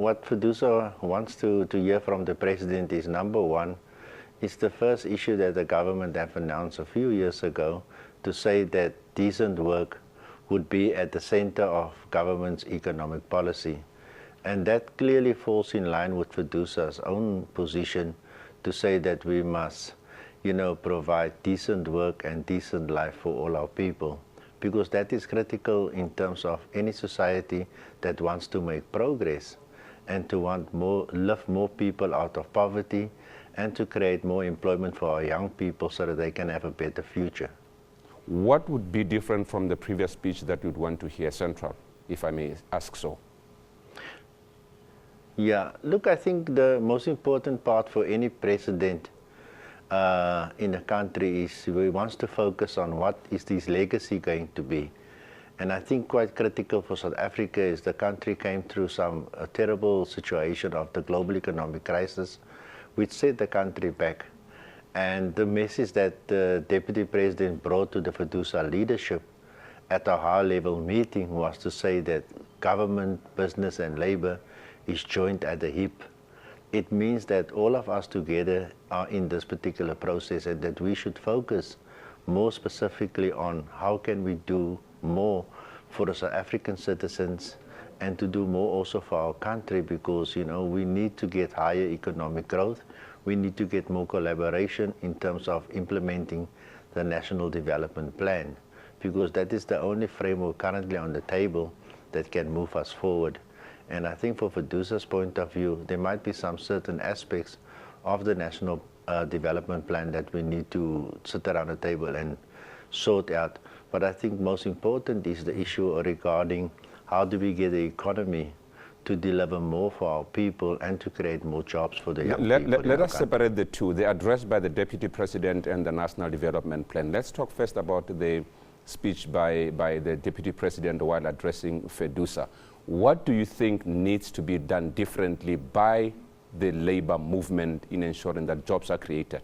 what Fedusa wants to hear from the president is, number one, it's the first issue that the government have announced a few years ago to say that decent work would be at the center of government's economic policy. And that clearly falls in line with Fedusa's own position to say that we must, provide decent work and decent life for all our people, because that is critical in terms of any society that wants to make progress and to lift more people out of poverty and to create more employment for our young people so that they can have a better future. What would be different from the previous speech that you'd want to hear central, if I may ask so? Yeah, look, I think the most important part for any president in a country is he wants to focus on what is his legacy going to be. And I think quite critical for South Africa is the country came through a terrible situation of the global economic crisis, which set the country back. And the message that the Deputy President brought to the Fedusa leadership at a high-level meeting was to say that government, business and labor is joined at the hip. It means that all of us together are in this particular process and that we should focus more specifically on how can we do more for the South African citizens and to do more also for our country, because we need to get higher economic growth. We need to get more collaboration in terms of implementing the National Development Plan, because that is the only framework currently on the table that can move us forward. And I think for Fedusa's point of view, there might be some certain aspects of the National Development Plan that we need to sit around the table and sort out. But I think most important is the issue regarding how do we get the economy to deliver more for our people and to create more jobs for the young people. Let us separate the two, the address by the Deputy President and the National Development Plan. Let's talk first about the speech by the Deputy President while addressing Fedusa. What do you think needs to be done differently by the labor movement in ensuring that jobs are created?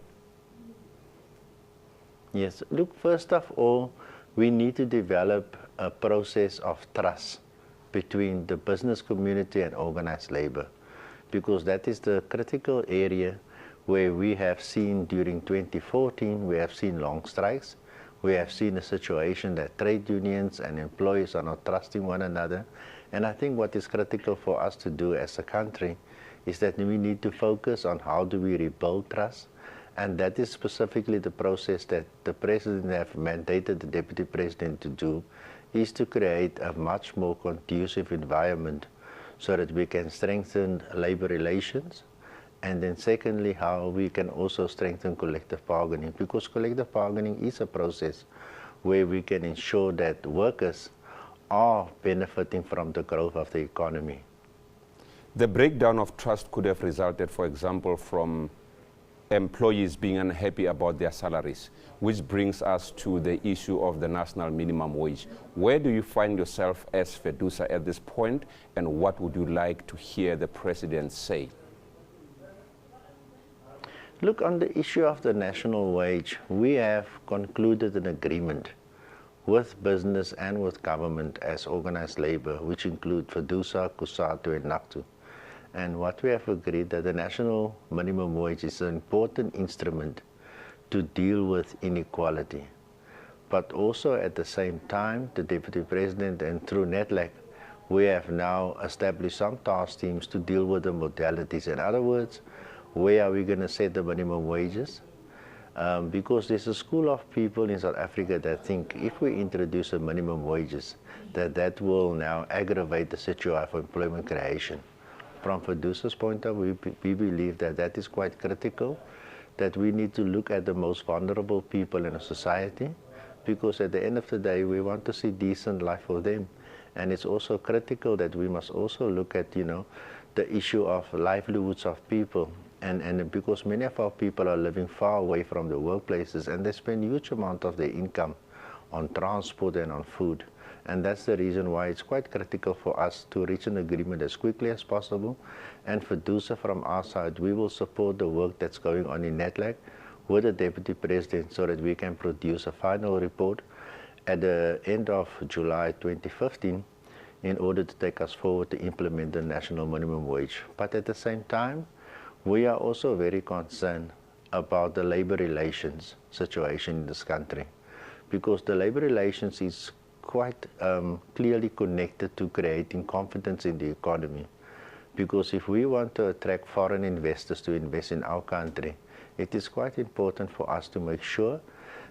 Yes, look, first of all, we need to develop a process of trust between the business community and organized labor, because that is the critical area where we have seen during 2014, we have seen long strikes. We have seen a situation that trade unions and employees are not trusting one another. And I think what is critical for us to do as a country is that we need to focus on how do we rebuild trust. And that is specifically the process that the President have mandated the Deputy President to do, is to create a much more conducive environment so that we can strengthen labor relations. And then secondly, how we can also strengthen collective bargaining, because collective bargaining is a process where we can ensure that workers are benefiting from the growth of the economy. The breakdown of trust could have resulted, for example, from employees being unhappy about their salaries, which brings us to the issue of the national minimum wage. Where do you find yourself as Fedusa at this point, and what would you like to hear the President say? Look, on the issue of the national wage, we have concluded an agreement with business and with government as organized labor, which include Fedusa, COSATU and NACTU. And what we have agreed that the national minimum wage is an important instrument to deal with inequality. But also at the same time, the Deputy President and through NETLAC, we have now established some task teams to deal with the modalities. In other words, where are we going to set the minimum wages? Because there's a school of people in South Africa that think if we introduce a minimum wages, that will now aggravate the situation of employment creation. From Fedusa's point of view, we believe that that is quite critical, that we need to look at the most vulnerable people in a society, because at the end of the day, we want to see decent life for them. And it's also critical that we must also look at, the issue of livelihoods of people. And because many of our people are living far away from the workplaces and they spend a huge amount of their income on transport and on food. And that's the reason why it's quite critical for us to reach an agreement as quickly as possible. And Fedusa, from our side, we will support the work that's going on in NETLAC with the Deputy President so that we can produce a final report at the end of July 2015, in order to take us forward to implement the national minimum wage. But at the same time, we are also very concerned about the labor relations situation in this country, because the labor relations is quite clearly connected to creating confidence in the economy. Because if we want to attract foreign investors to invest in our country, it is quite important for us to make sure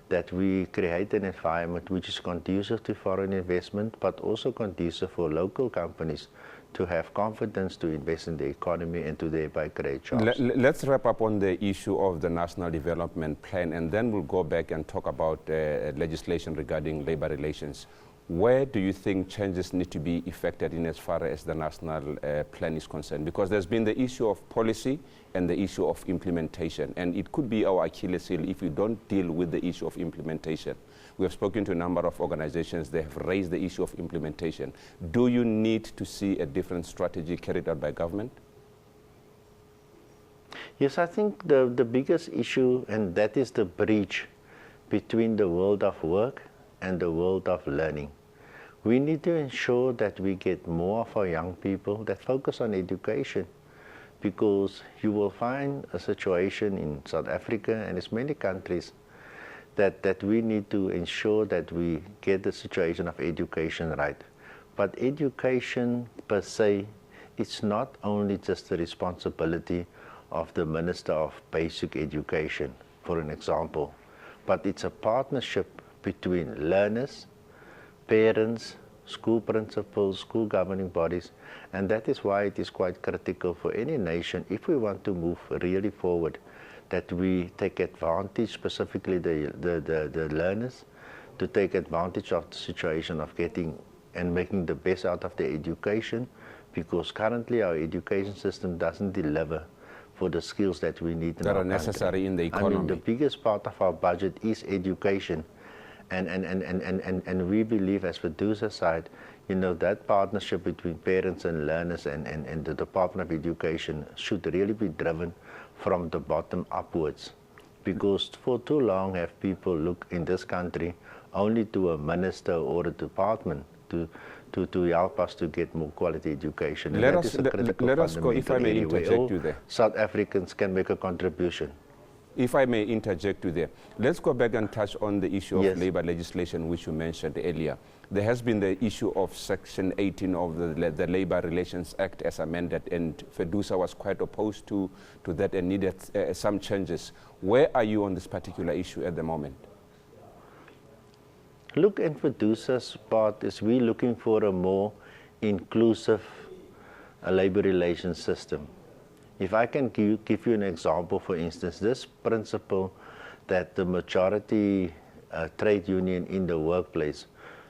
that we create an environment which is conducive to foreign investment, but also conducive for local companies to have confidence to invest in the economy and to thereby create jobs. Let's wrap up on the issue of the National Development Plan, and then we'll go back and talk about legislation regarding labor relations. Where do you think changes need to be effected in as far as the national plan is concerned? Because there's been the issue of policy and the issue of implementation, and it could be our Achilles heel if we don't deal with the issue of implementation. We have spoken to a number of organizations. They have raised the issue of implementation. Do you need to see a different strategy carried out by government? Yes, I think the biggest issue, and that is the breach between the world of work and the world of learning. We need to ensure that we get more of our young people that focus on education, because you will find a situation in South Africa and as many countries that we need to ensure that we get the situation of education right. But education per se, it's not only just the responsibility of the Minister of Basic Education, for an example, but it's a partnership between learners, parents, school principals, school governing bodies, and that is why it is quite critical for any nation, if we want to move really forward, that we take advantage, specifically the learners, to take advantage of the situation of getting and making the best out of their education, because currently our education system doesn't deliver for the skills that we need in that our are necessary in the economy. I mean, the biggest part of our budget is education. And we believe, as producer side, you know, that partnership between parents and learners and the Department of Education should really be driven from the bottom upwards. Because for too long have people look in this country only to a minister or a department to help us to get more quality education. And let us go, if I may interject you there. South Africans can make a contribution. If I may interject you there, let's go back and touch on the issue of Yes. labor legislation, which you mentioned earlier. There has been the issue of Section 18 of the Labor Relations Act as amended, and FEDUSA was quite opposed to that and needed some changes. Where are you on this particular issue at the moment? Look, in FEDUSA's part is we're looking for a more inclusive labor relations system. If I can give you an example, for instance, this principle that the majority trade union in the workplace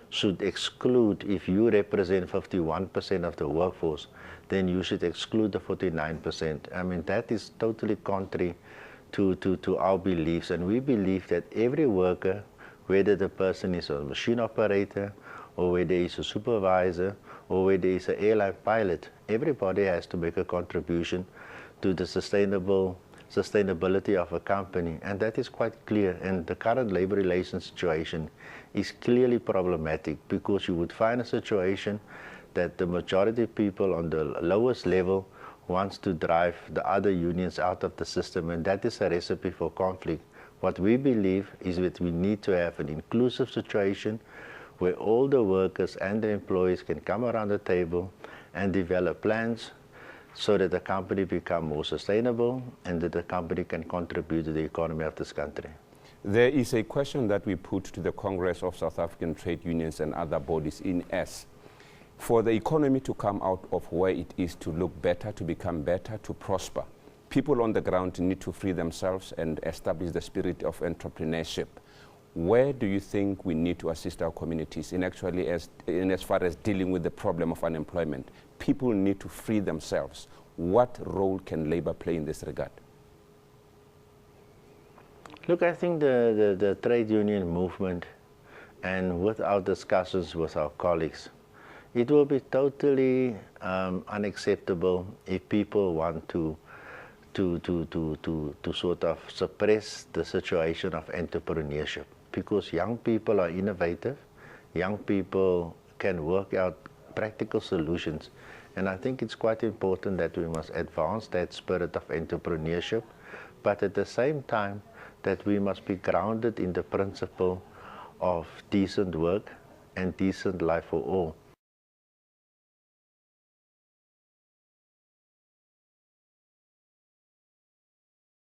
should exclude, if you represent 51% of the workforce, then you should exclude the 49%. I mean, that is totally contrary to our beliefs, and we believe that every worker, whether the person is a machine operator or whether he's a supervisor or whether he's an airline pilot, everybody has to make a contribution to the sustainability of a company, and that is quite clear. And the current labor relations situation is clearly problematic, because you would find a situation that the majority of people on the lowest level wants to drive the other unions out of the system, and that is a recipe for conflict. What we believe is that we need to have an inclusive situation where all the workers and the employees can come around the table and develop plans so that the company become more sustainable and that the company can contribute to the economy of this country. There is a question that we put to the Congress of South African Trade Unions and other bodies in S. For the economy to come out of where it is, to look better, to become better, to prosper, people on the ground need to free themselves and establish the spirit of entrepreneurship. Where do you think we need to assist our communities in actually as far as dealing with the problem of unemployment? People need to free themselves. What role can labor play in this regard? Look, I think the trade union movement, and with our discussions with our colleagues, it will be totally unacceptable if people want to sort of suppress the situation of entrepreneurship, because young people are innovative, young people can work out practical solutions. And I think it's quite important that we must advance that spirit of entrepreneurship, but at the same time that we must be grounded in the principle of decent work and decent life for all.